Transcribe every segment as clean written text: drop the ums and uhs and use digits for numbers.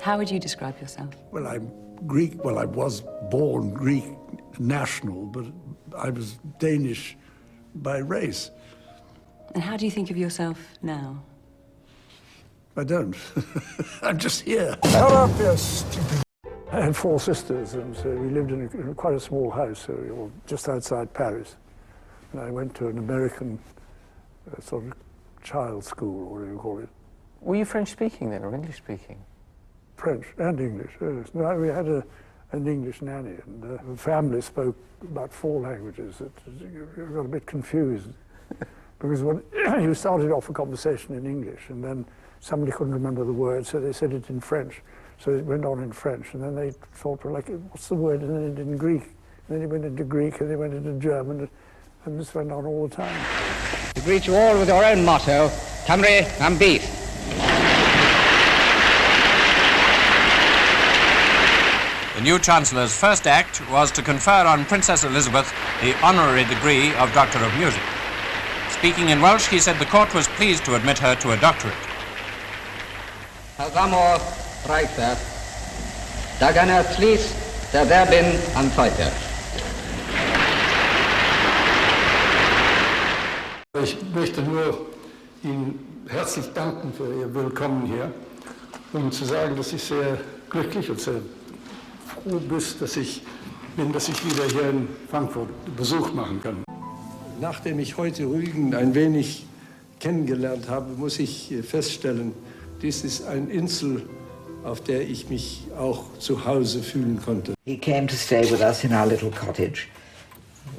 How would you describe yourself? Well, I'm Greek. Well, I was born Greek national, but I was Danish by race. And how do you think of yourself now? I don't. I'm just here. Shut up, you stupid. I had 4 sisters, and so we lived in quite a small house, so we were just outside Paris. And I went to an American sort of child school, or whatever you call it. Were you French-speaking then, or English-speaking? French and English, yes. No, we had an English nanny, and the family spoke about 4 languages. You got a bit confused, because when you started off a conversation in English, and then somebody couldn't remember the word, so they said it in French. So it went on in French, and then they thought, well, like, what's the word? And then it in Greek. And then it went into Greek, and they went into German, and this went on all the time. We greet you all with your own motto, Cymru am beef. The new Chancellor's first act was to confer on Princess Elizabeth the honorary degree of Doctor of Music. Speaking in Welsh, he said the court was pleased to admit her to a doctorate. Amor Reiter, da ganner tlys der Verbin am Feuter. Ich möchte nur Ihnen herzlich danken für Ihr Willkommen hier und zu sagen, dass ich sehr glücklich und sehr froh bin, dass ich wieder hier in Frankfurt Besuch machen kann. Nachdem ich heute Rügen ein wenig kennengelernt habe, muss ich feststellen, dies ist eine Insel, auf der ich mich auch zu Hause fühlen konnte. He came to stay with us in our little cottage,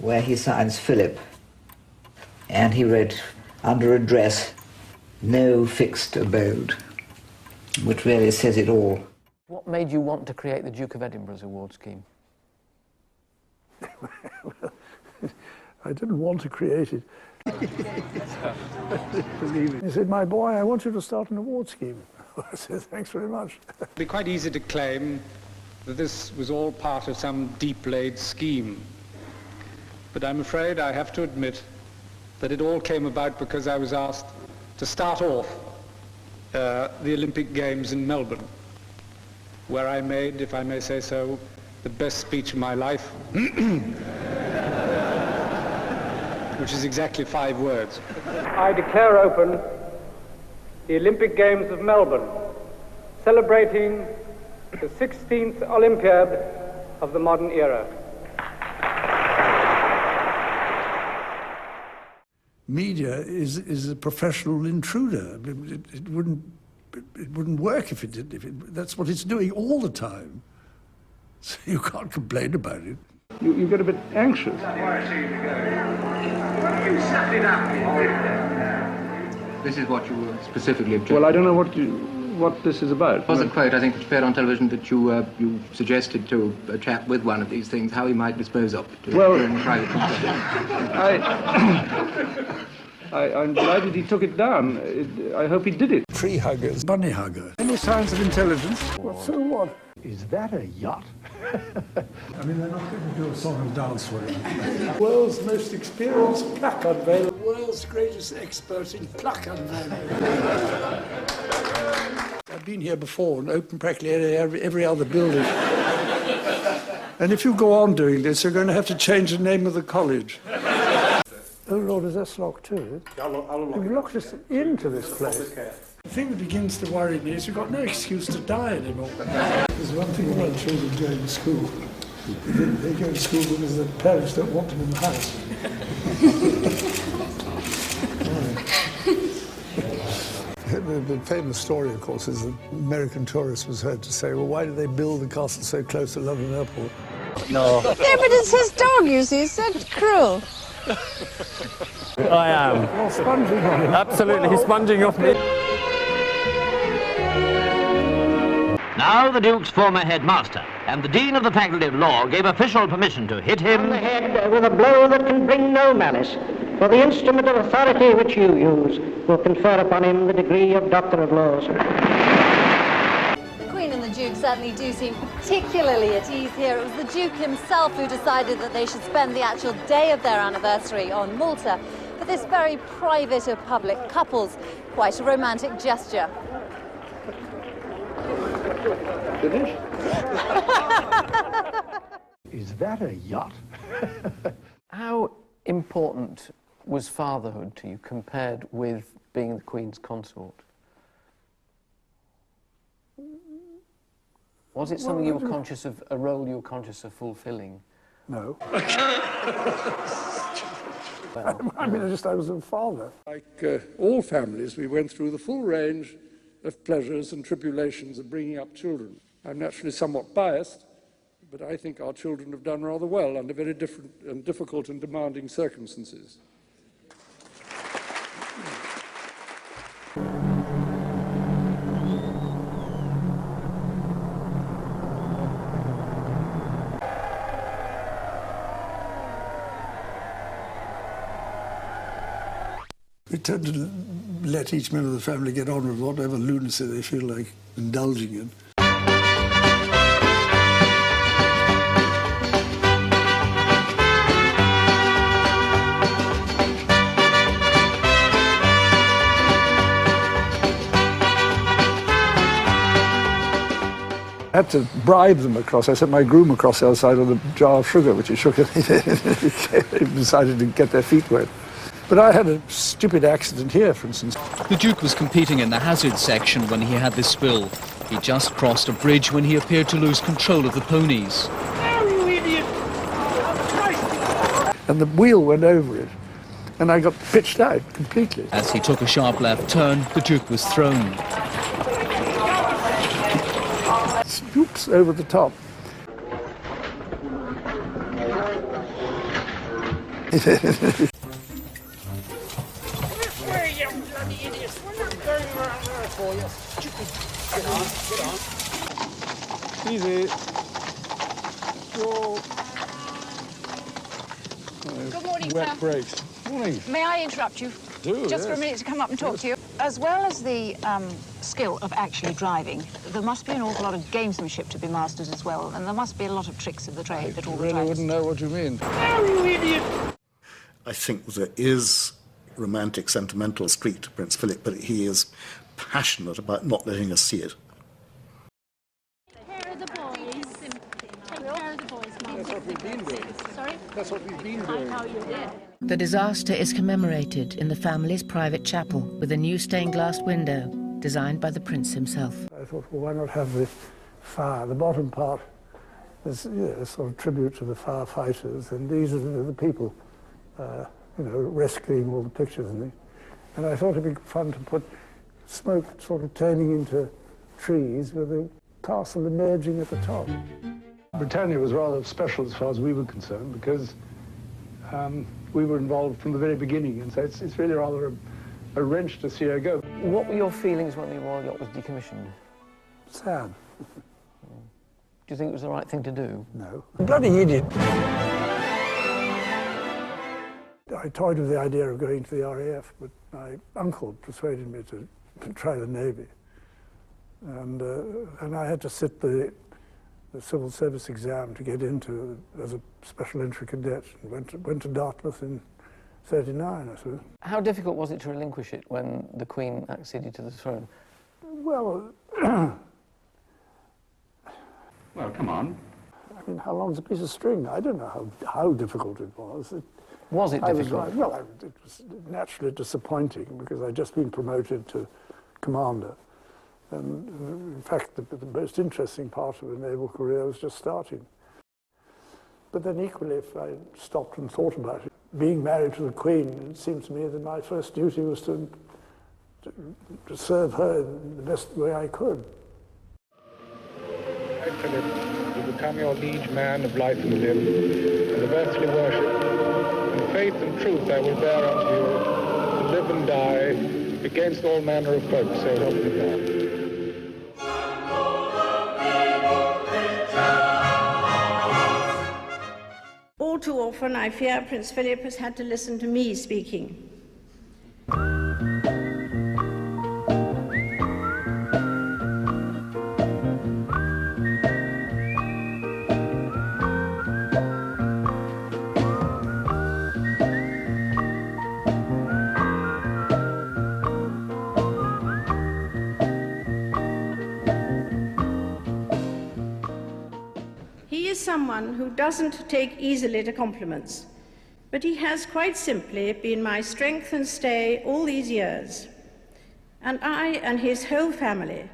where he signs Philip, and he wrote under address, no fixed abode, which really says it all. What made you want to create the Duke of Edinburgh's award scheme? Well, I didn't want to create it. Believe it. He said, my boy, I want you to start an award scheme. I said, thanks very much. It'd be quite easy to claim that this was all part of some deep-laid scheme. But I'm afraid I have to admit that it all came about because I was asked to start off the Olympic Games in Melbourne, where I made, if I may say so, the best speech of my life, which is exactly 5 words. I declare open the Olympic Games of Melbourne, celebrating the 16th Olympiad of the modern era. Media is a professional intruder. It wouldn't work if it did. That's what it's doing all the time. So you can't complain about it. You get a bit anxious. This is what you specifically object. Well, I don't know what this is about. There was a quote, I think, which appeared on television that you suggested to a chap with one of these things how he might dispose of it during private conversation. I'm delighted he took it down. I hope he did it. Tree huggers. Bunny hugger. Any signs of intelligence? Well, so what? Is that a yacht? I mean, they're not going to do a song and dance with it. World's most experienced plaque unveiler. World's greatest expert in plaque unveiling. I've been here before and opened practically every other building. And if you go on doing this, you're going to have to change the name of the college. Oh, Lord, is this locked too? You've locked us into this place. The thing that begins to worry me is you've got no excuse to die anymore. There's one thing about children going to school. They go to school because the parents don't want them in the house. The famous story, of course, is that American tourists was heard to say, well, why did they build the castle so close to London Airport? No. Yeah, but it's his dog, you see. It's so cruel. I am. You're sponging on him. Absolutely, he's sponging off me. Now the Duke's former headmaster and the Dean of the Faculty of Law gave official permission to hit him on the head with a blow that can bring no malice, for the instrument of authority which you use will confer upon him the degree of Doctor of Laws. The Queen and the Duke certainly do seem particularly at ease here. It was the Duke himself who decided that they should spend the actual day of their anniversary on Malta for this very private of public couples. Quite a romantic gesture. Finished? Is that a yacht? How important was fatherhood to you compared with being the Queen's consort? Was it something you were conscious of, a role you were conscious of fulfilling? No. I mean, I was a father. Like all families, we went through the full range of pleasures and tribulations of bringing up children. I'm naturally somewhat biased, but I think our children have done rather well under very different and difficult and demanding circumstances. We tend to let each member of the family get on with whatever lunacy they feel like indulging in. I had to bribe them across. I sent my groom across the other side with a jar of sugar, which he shook it. He decided to get their feet wet. But I had a stupid accident here, for instance. The Duke was competing in the hazard section when he had this spill. He just crossed a bridge when he appeared to lose control of the ponies. Oh, you idiot! And the wheel went over it, and I got pitched out completely. As he took a sharp left turn, the Duke was thrown. Oops, over the top. Easy. Good morning, wet sir. brakes. Morning. May I interrupt you? Just for a minute to come up and talk to you? As well as the skill of actually driving, there must be an awful lot of gamesmanship to be mastered as well, and there must be a lot of tricks of the trade that all the I really drivers... wouldn't know what you mean. Oh, you idiot! I think there is romantic, sentimental streak to Prince Philip, but he is passionate about not letting us see it. Take care of the boys. Take care of the boys, Mum. That's what we've been doing. Sorry? That's what we've been doing. I know you did. The disaster is commemorated in the family's private chapel with a new stained glass window designed by the Prince himself. I thought, well, why not have the fire? The bottom part is a sort of tribute to the firefighters, and these are the people, rescuing all the pictures and things. And I thought it'd be fun to put smoke sort of turning into trees with the castle emerging at the top. Britannia was rather special as far as we were concerned because we were involved from the very beginning, and so it's really rather a wrench to see her go. What were your feelings when the Royal Yacht was decommissioned? Sad. Do you think it was the right thing to do? No. Bloody idiot. I toyed with the idea of going to the RAF, but my uncle persuaded me to try the Navy. And I had to sit the civil service exam to get into as a special entry cadet, and went to Dartmouth in '39, I suppose. How difficult was it to relinquish it when the Queen acceded to the throne? Well, Well, come on. I mean, how long's a piece of string? I don't know how difficult it was. Was it difficult? It was naturally disappointing because I'd just been promoted to commander. And in fact, the most interesting part of the naval career was just starting. But then equally, if I stopped and thought about it, being married to the Queen, it seemed to me that my first duty was to serve her in the best way I could. I, Philip, will become your liege man of life and limb, and of earthly worship. And faith and truth I will bear unto you, to live and die, against all manner of folk, so help me God. All too often, I fear Prince Philip has had to listen to me speaking. is someone who doesn't take easily to compliments, but he has quite simply been my strength and stay all these years. And I and his whole family,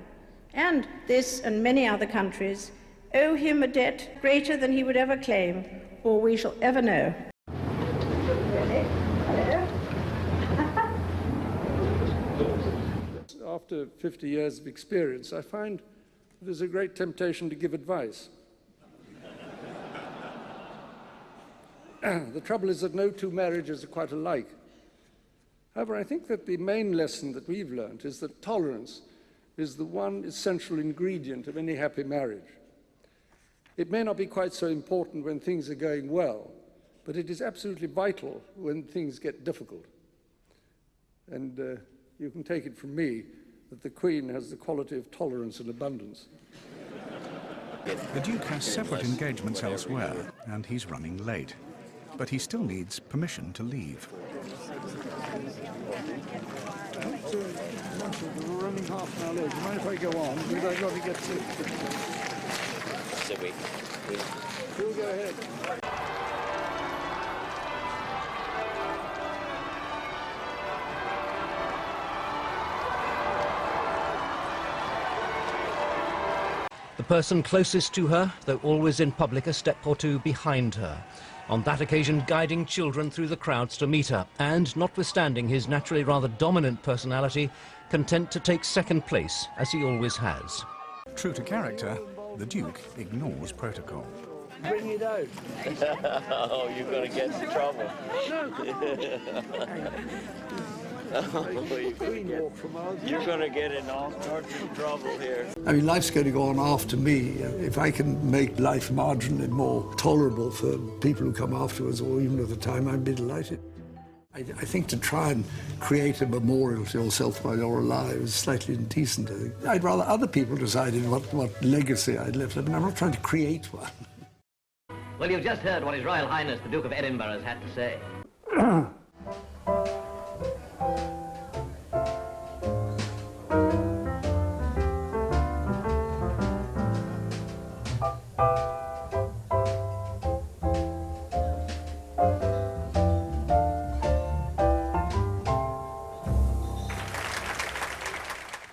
and this and many other countries, owe him a debt greater than he would ever claim, or we shall ever know. After 50 years of experience, I find there's a great temptation to give advice. The trouble is that no two marriages are quite alike. However, I think that the main lesson that we've learned is that tolerance is the one essential ingredient of any happy marriage. It may not be quite so important when things are going well, but it is absolutely vital when things get difficult. And you can take it from me that the Queen has the quality of tolerance and abundance. The Duke has separate engagements elsewhere, and he's running late. But he still needs permission to leave. We're running half an hour late. Do you mind if I go on? Because I've got to get to... We'll go ahead. The person closest to her, though always in public a step or two behind her. On that occasion guiding children through the crowds to meet her, and, notwithstanding his naturally rather dominant personality, content to take second place, as he always has. True to character, the Duke ignores protocol. Bring it out. Oh, you're going to get in trouble. You're going to get in all sorts of trouble here. I mean, life's going to go on after me. If I can make life marginally more tolerable for people who come afterwards, or even at the time, I'd be delighted. I think to try and create a memorial to yourself while you're alive is slightly indecent, I think. I'd rather other people decided what legacy I'd left. I mean, I'm not trying to create one. Well, you've just heard what His Royal Highness the Duke of Edinburgh has had to say.